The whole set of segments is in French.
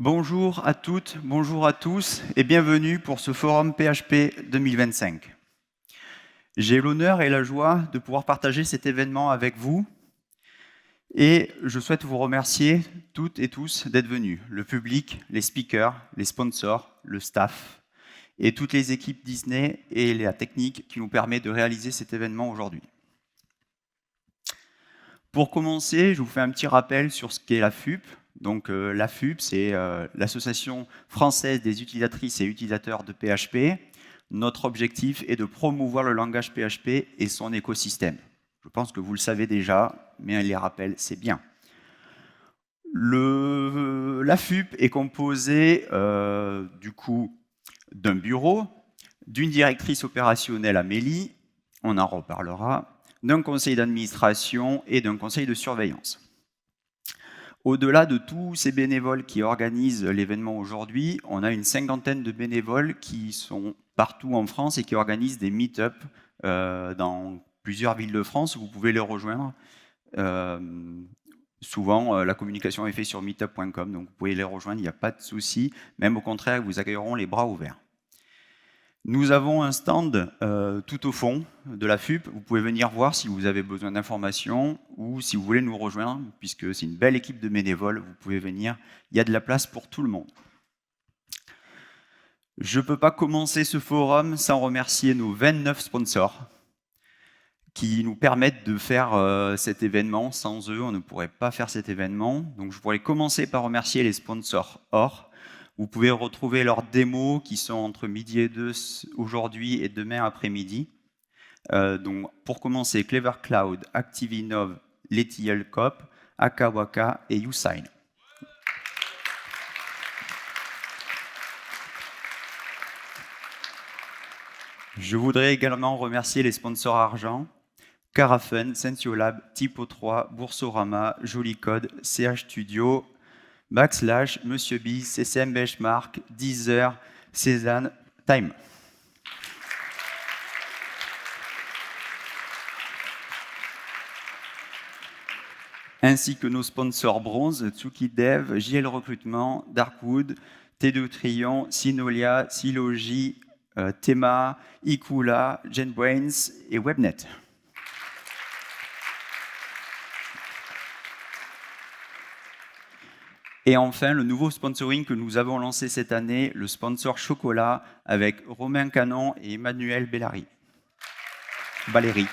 Bonjour à toutes, bonjour à tous et bienvenue pour ce forum PHP 2025. J'ai l'honneur et la joie de pouvoir partager cet événement avec vous et je souhaite vous remercier toutes et tous d'être venus, le public, les speakers, les sponsors, le staff et toutes les équipes Disney et la technique qui nous permet de réaliser cet événement aujourd'hui. Pour commencer, je vous fais un petit rappel sur ce qu'est la FUP. Donc la FUP, c'est l'Association française des utilisatrices et utilisateurs de PHP. Notre objectif est de promouvoir le langage PHP et son écosystème. Je pense que vous le savez déjà, mais les rappels, c'est bien. La FUP est composée du coup d'un bureau, d'une directrice opérationnelle Amélie, on en reparlera, d'un conseil d'administration et d'un conseil de surveillance. Au-delà de tous ces bénévoles qui organisent l'événement aujourd'hui, on a une cinquantaine de bénévoles qui sont partout en France et qui organisent des meet-up dans plusieurs villes de France. Vous pouvez les rejoindre. Souvent, la communication est faite sur meetup.com, donc vous pouvez les rejoindre, il n'y a pas de souci. Même au contraire, ils vous accueilleront les bras ouverts. Nous avons un stand tout au fond de la FUP. Vous pouvez venir voir si vous avez besoin d'informations ou si vous voulez nous rejoindre, puisque c'est une belle équipe de bénévoles. Vous pouvez venir, il y a de la place pour tout le monde. Je ne peux pas commencer ce forum sans remercier nos 29 sponsors qui nous permettent de faire cet événement. Sans eux, on ne pourrait pas faire cet événement. Donc je pourrais commencer par remercier les sponsors OR. Vous pouvez retrouver leurs démos qui sont entre midi et 2 aujourd'hui et demain après-midi. Donc, pour commencer, Clever Cloud, ActiveInnov, Letiel Cop, Akawaka et Usign. Je voudrais également remercier les sponsors argent, Carafun, Sensiolab, Typo3, Boursorama, Jolicode, CH Studio, Backslash, Monsieur Biz, CCM Benchmark, Deezer, Cézanne, Time. Ainsi que nos sponsors bronze, Tsuki Dev, JL Recrutement, Darkwood, T2 Trion, Synolia, Silogy, Thema, Ikula, JetBrains et Webnet. Et enfin, le nouveau sponsoring que nous avons lancé cette année, le sponsor chocolat, avec Romain Canon et Emmanuel Bellary. Valérie.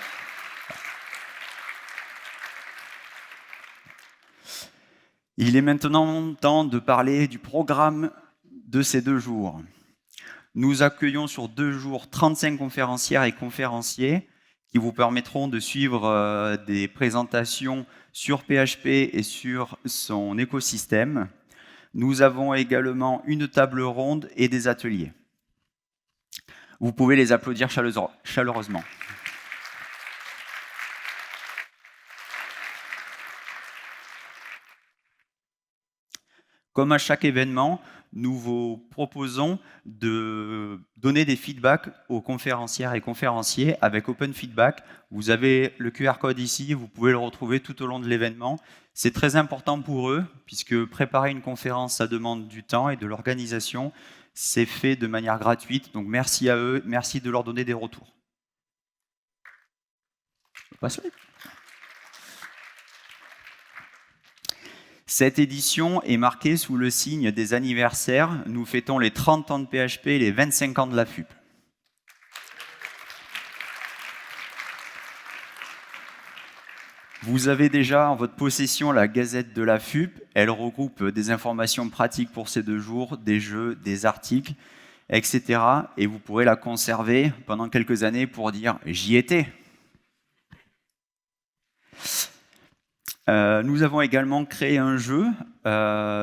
Il est maintenant temps de parler du programme de ces 2 jours. Nous accueillons sur 2 jours 35 conférencières et conférenciers qui vous permettront de suivre des présentations sur PHP et sur son écosystème. Nous avons également une table ronde et des ateliers. Vous pouvez les applaudir chaleureusement. Comme à chaque événement, nous vous proposons de donner des feedbacks aux conférencières et conférenciers avec Open Feedback. Vous avez le QR code ici, vous pouvez le retrouver tout au long de l'événement. C'est très important pour eux, puisque préparer une conférence, ça demande du temps et de l'organisation. C'est fait de manière gratuite, donc merci à eux, merci de leur donner des retours. Je passe là. Cette édition est marquée sous le signe des anniversaires. Nous fêtons les 30 ans de PHP et les 25 ans de la FUP. Vous avez déjà en votre possession la gazette de la FUP. Elle regroupe des informations pratiques pour ces 2 jours, des jeux, des articles, etc. Et vous pourrez la conserver pendant quelques années pour dire « j'y étais ». Nous avons également créé un jeu.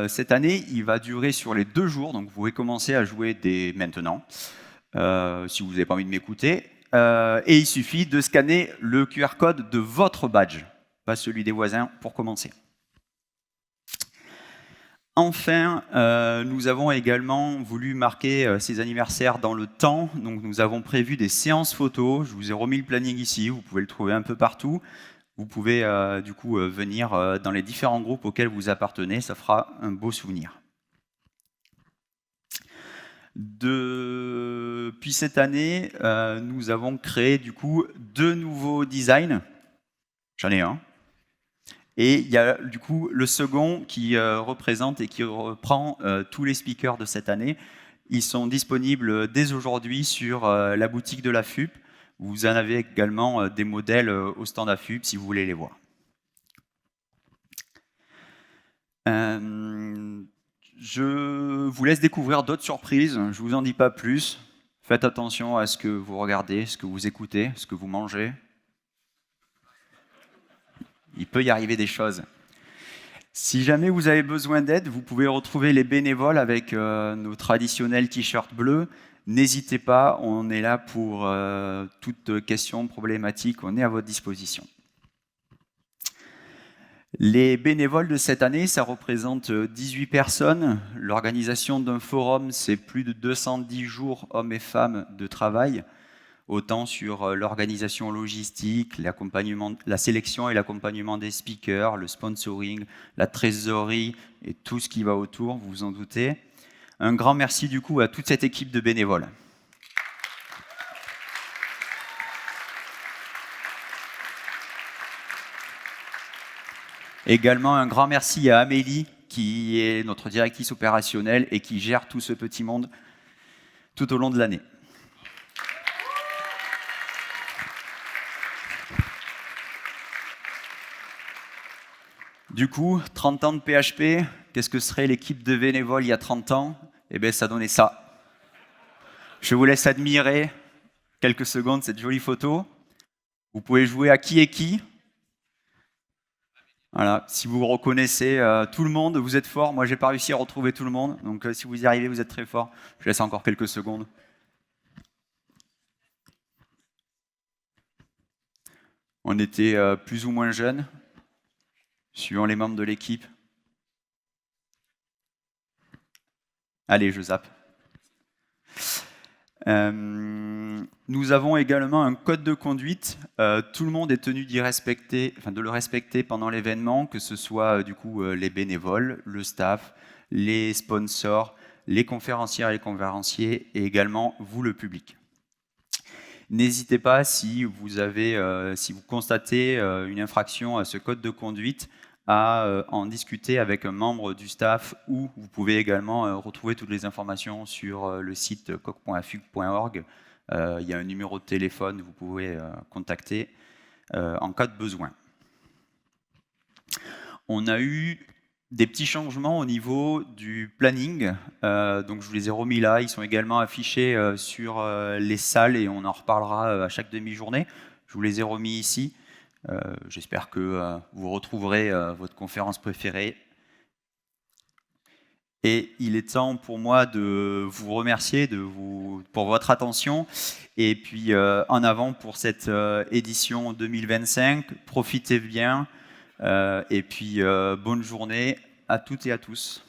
Cette année, il va durer sur les 2 jours, donc vous pouvez commencer à jouer dès maintenant, si vous n'avez pas envie de m'écouter. Et il suffit de scanner le QR code de votre badge, pas celui des voisins, pour commencer. Enfin, nous avons également voulu marquer ces anniversaires dans le temps. Donc, nous avons prévu des séances photos. Je vous ai remis le planning ici, vous pouvez le trouver un peu partout. Vous pouvez du coup venir dans les différents groupes auxquels vous appartenez, ça fera un beau souvenir. Depuis cette année, nous avons créé du coup 2 nouveaux designs. J'en ai un. Et il y a du coup le second qui représente et qui reprend tous les speakers de cette année. Ils sont disponibles dès aujourd'hui sur la boutique de la FUP. Vous en avez également des modèles au stand AFUP si vous voulez les voir. Je vous laisse découvrir d'autres surprises, je ne vous en dis pas plus. Faites attention à ce que vous regardez, ce que vous écoutez, ce que vous mangez. Il peut y arriver des choses. Si jamais vous avez besoin d'aide, vous pouvez retrouver les bénévoles avec nos traditionnels t-shirts bleus. N'hésitez pas, on est là pour toute question problématique, on est à votre disposition. Les bénévoles de cette année, ça représente 18 personnes. L'organisation d'un forum, c'est plus de 210 jours hommes et femmes de travail, autant sur l'organisation logistique, l'accompagnement, la sélection et l'accompagnement des speakers, le sponsoring, la trésorerie et tout ce qui va autour, vous vous en doutez. Un grand merci du coup à toute cette équipe de bénévoles. Également un grand merci à Amélie, qui est notre directrice opérationnelle et qui gère tout ce petit monde tout au long de l'année. Du coup, 30 ans de PHP, qu'est-ce que serait l'équipe de bénévoles il y a 30 ans? Eh bien, ça donnait ça. Je vous laisse admirer quelques secondes cette jolie photo. Vous pouvez jouer à qui est qui. Voilà, si vous reconnaissez tout le monde, vous êtes fort. Moi, j'ai pas réussi à retrouver tout le monde. Donc, si vous y arrivez, vous êtes très fort. Je laisse encore quelques secondes. On était plus ou moins jeunes, suivant les membres de l'équipe. Allez, je zappe. Nous avons également un code de conduite. Tout le monde est tenu d'y respecter, enfin de le respecter pendant l'événement, que ce soit du coup les bénévoles, le staff, les sponsors, les conférencières et les conférenciers, et également vous, le public. N'hésitez pas si vous constatez une infraction à ce code de conduite, à en discuter avec un membre du staff, ou vous pouvez également retrouver toutes les informations sur le site coq.afug.org. Il y a un numéro de téléphone, vous pouvez contacter en cas de besoin. On a eu des petits changements au niveau du planning, donc je vous les ai remis là, ils sont également affichés sur les salles et on en reparlera à chaque demi-journée. Je vous les ai remis ici. J'espère que vous retrouverez votre conférence préférée. Et il est temps pour moi de vous remercier pour votre attention. Et puis en avant pour cette édition 2025. Profitez bien. Et puis bonne journée à toutes et à tous.